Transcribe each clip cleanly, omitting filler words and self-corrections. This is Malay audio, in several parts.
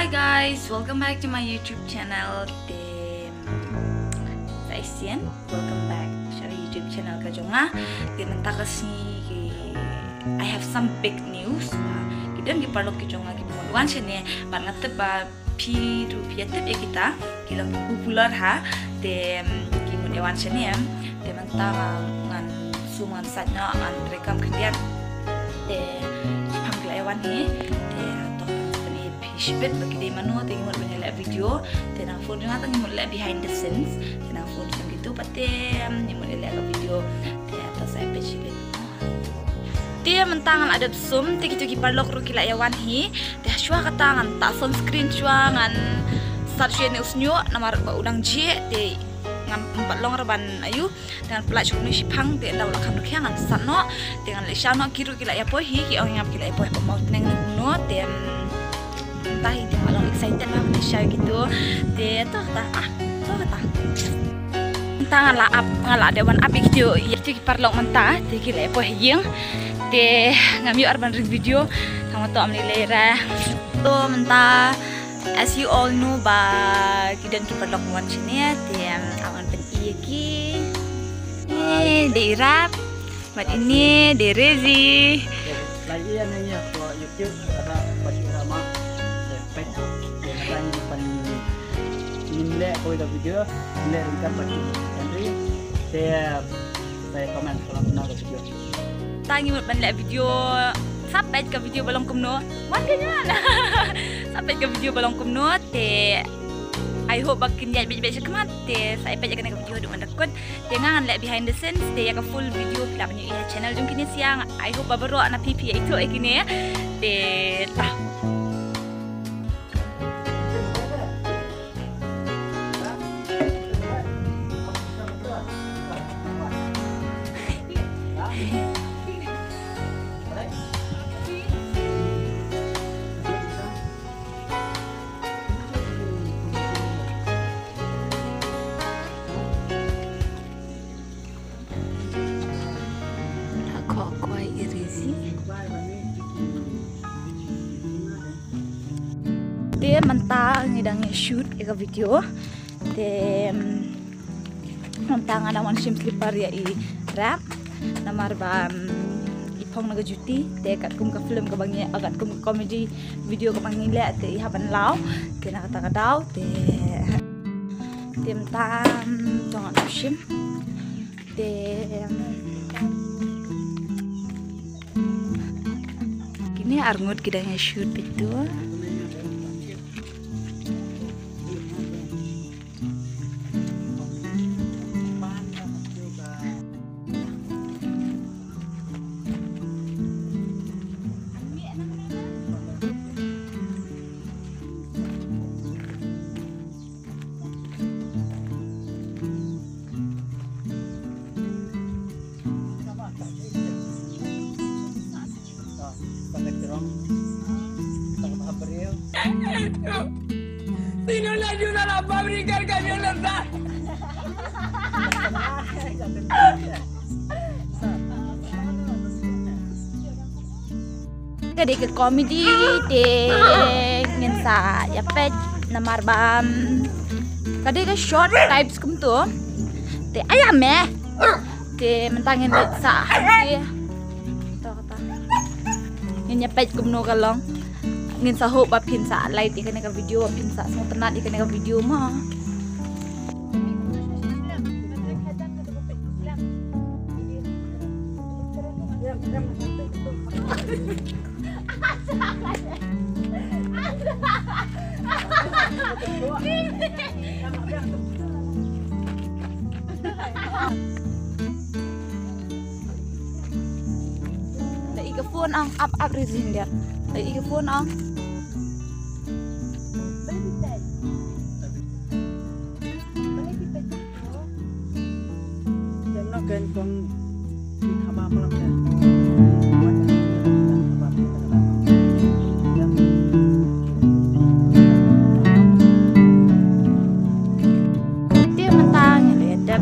Hi guys, welcome back to my YouTube channel. Saya Sian, welcome back sa YouTube channel ka jonga. Mentakas ni I have some big news. Kita giparlok ki jonga gimuan sini parang teba piru piatep kita kilang popular ha. Gimuan sini mentang ngan suman satnya ngan rekam kendian panggil ewan ni shipet bagi dia manu tengok mut banyak video tenang phone juga tengok mut behind the scenes tenang phone macam gitu patem ni mut lihat video dia atas saya shipet dia mentangan ada zoom tegi tu kiparlok ru kila yawan hi dia shua katangan tak sunscreen shua ngan sarche news nyo namar ba udang je de ngam empat long reban ayu dengan pelaj kuni shipang de daw lakam kyangan sanno dengan le shano kiru kila ya pohi ki ong ngap kila ya pohi pemau neng no tem entah itu malah excited lah Malaysia gitu dia tuh entah ngala dewan api gitu ya cuci parlok mentah dia kira apa yang dia ngambil arban video sama tuh ambil lera tuh mentah as you all know ba kita parlok wan sini dia awan pen iki di rap mat ini di Rezi lagi anaknya kalau YouTube ada pasti sama nilai kau dah video nilai ringkat bagi Henry saya komen kalau nak video tangi mut ban video sampai ke video balong kumno makanya sampai ke video balong kumno te I hope bakin ya baik kemat te saya pejak kena video du mandakut jangan lihat behind the scenes te ya full video film ni channel jung kini siang I hope babaro anak pipi itu ikini te tah dia mentang ngidang shoot eka video dia mentang ada one sim slipper ya i rap namar ba ipong naga juti dia kat kum ka film ka bangi agat kum comedy video ka bangi le te haban law kena kata kadau dia mentang tong sim dia kini arngut kidang shoot itu ayuda a fabricar camionetas. Jadi ke komedi de ngensa ya pet namar bam kade ke short types kum tu te ayam te mentangin sa de kata ngenya pet kum no kalong ngin sa hope bapin sa light ikan ka video bapin sa semua tenat ikan ka video mah Ika phone ang up rezin dia. Ika phone ang. jangan kan kong haba malam ya Dia mentang ada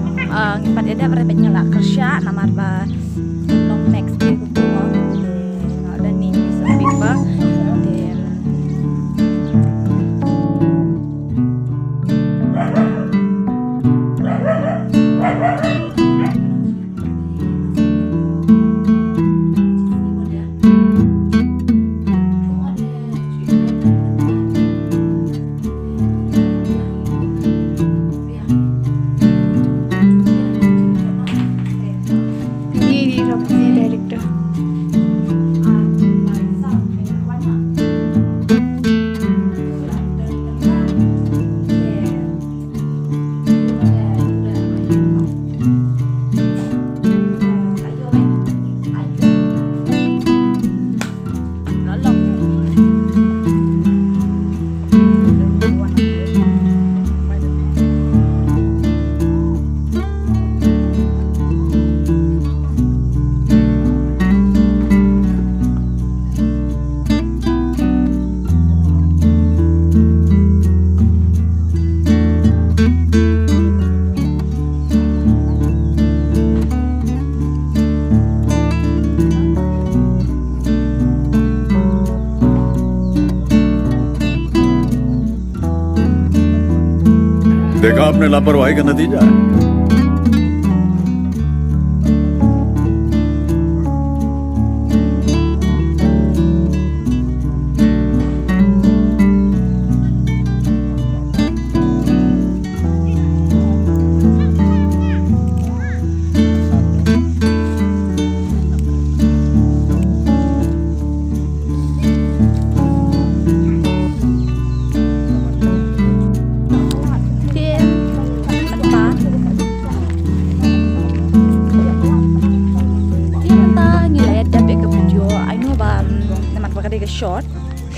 ngipat ada repetnya lah kerja namar ba long next day ko ada nih bisa pipa देखा आपने लापरवाही का नतीजा है।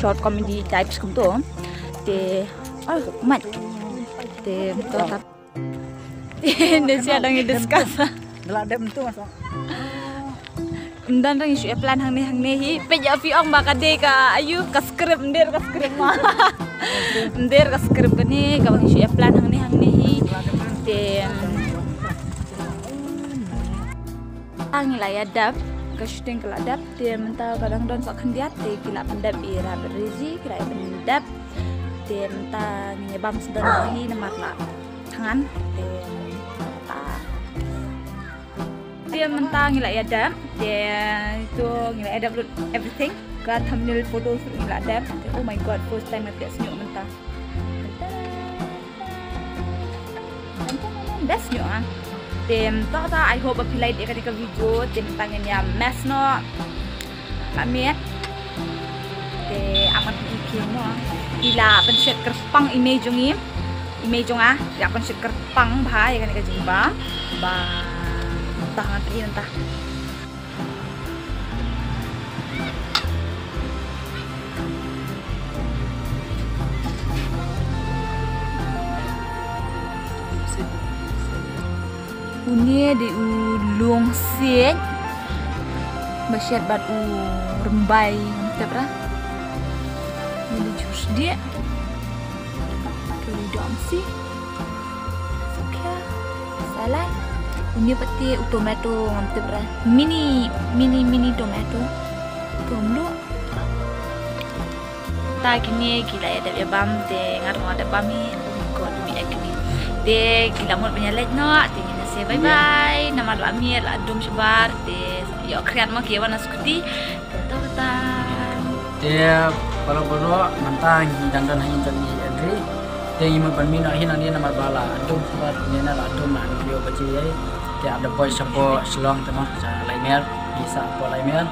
short comedy types kum to te mat te to tap ne sia dang discuss Ngeladem tu masuk. dan dang isu plan hang ne hi pe ja fi ong ba ka de ka ayu ka script ma nder ka script ni ka bang isu plan hang ne hi te angila ya dap ka shooting kala dap te menta kadang don sak khandiat te kila pendap ira berisi kila pendap te menta ni bam sedang hi namar la tangan te dia menta ngila ya dap te itu ngila ya upload everything ka thumbnail photo ngila dap oh my god first time I senyum menta best nyo Tim tata I hope apilai dia ketika video tim tangannya mes no kami te amat ikin no ila penset kerpang image ah ya penset kerpang bahaya kan ketika jumpa ba tangan ini entah Unia di ulung set basyat bat rembai ngentep lah ini jus dia kedam sih oke salad unia pati tomato ngentep lah mini tomato tomato tak ini gila ya ada bam te ngarang ada bami god mi ekni de gila mul penyalet no bye bye nama lo amir la dum sebar de yo kreat mo kiwa na skuti tata Dia kalau berdua mantang dan hanya jadi Andri dia ingin bermina hina dia nama bala dum sebar ni na la dum man video kecil dia ada boy sapo selong tema lainnya bisa po lainnya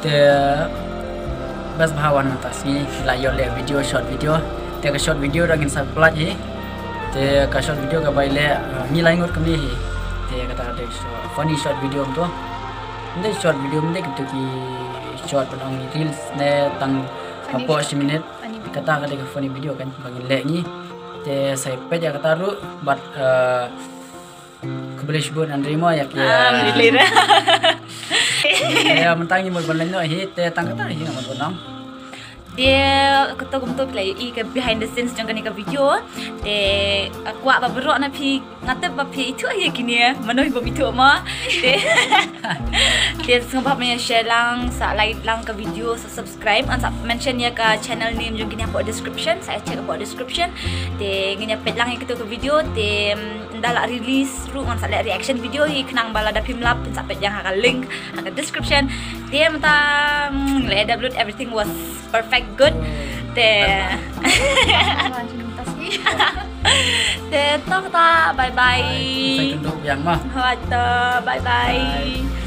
dia bas bahawan atas ni la yo le video short video dia ke short video dah ingin supply je te ka short video ka baile mi lain ngot kami hi te kata ada funny short video tu ndai short video ndai ki short panong reels ne tang apa 10 minit kata ka funny video kan bagi le ni te saya peja kata ru but kebelis bun andrimo ya lira ya mentangi mo ban no hi te tang kata hi ngamon bonang dia ketemu tu play ke behind the scenes jangan ka video de aku apa berok na pi ngatep ba pi itu aja kini ya manoi ba itu ma de dia sempat share lang sa like lang ke video sa subscribe and sa mention ya ke channel name jung kini apa description saya check apa description de ngnya pet lang ke video de ndala release ru ngan sa reaction video hi kenang bala da pim lap sa pet yang ka link ke description dia mata le upload everything was perfect good te te ta bye bye saya kenduk yang mah bye bye